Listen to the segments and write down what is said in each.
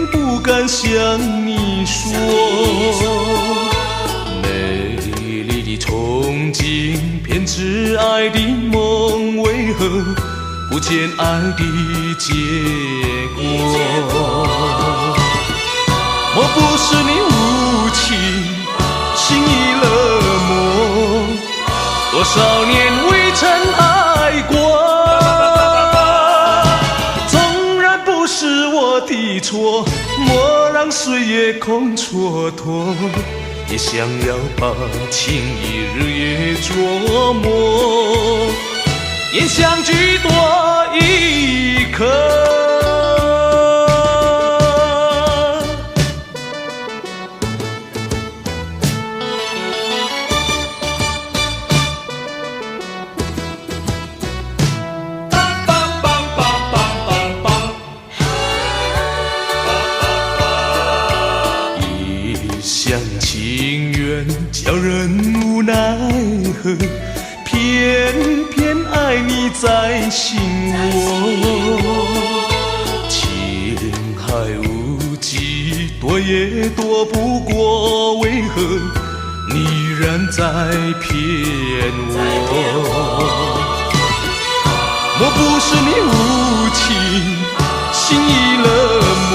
不敢向你说。美丽的憧憬，偏执爱的梦，为何不见爱的结果？莫不是你无情，心已冷漠，多少年未曾爱过。纵然不是我的错，莫让岁月空蹉跎，也想要把情意日夜琢磨，也相聚多一刻。一厢情愿叫人无奈何，偏偏爱你在心窝。情海无际，躲也躲不过，为何你仍在骗我？莫不是你无情，心已冷漠，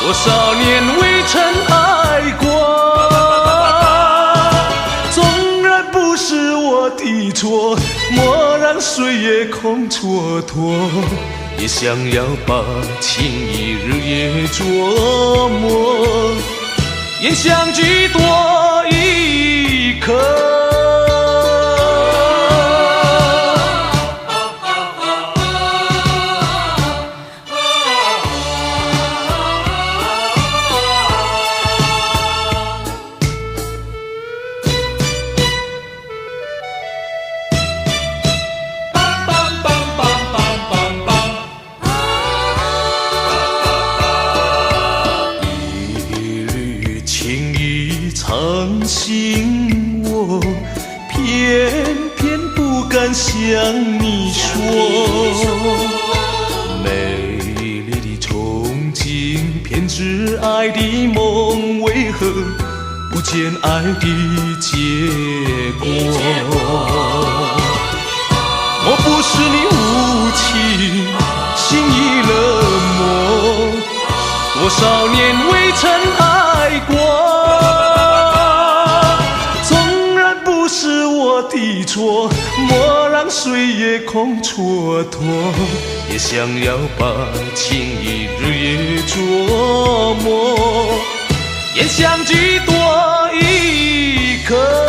多少年未曾爱过。纵然不是我的错，莫让岁月空蹉跎，也想要把情意日夜琢磨，也相聚多一刻。藏心窝，偏偏不敢向你说。美丽的憧憬，偏执爱的梦，为何不见爱的结果？莫不是你无情，心已冷漠，多少年未曾爱过。是我的错，莫让岁月空蹉跎，也想要把情意日夜琢磨，也相聚多一刻。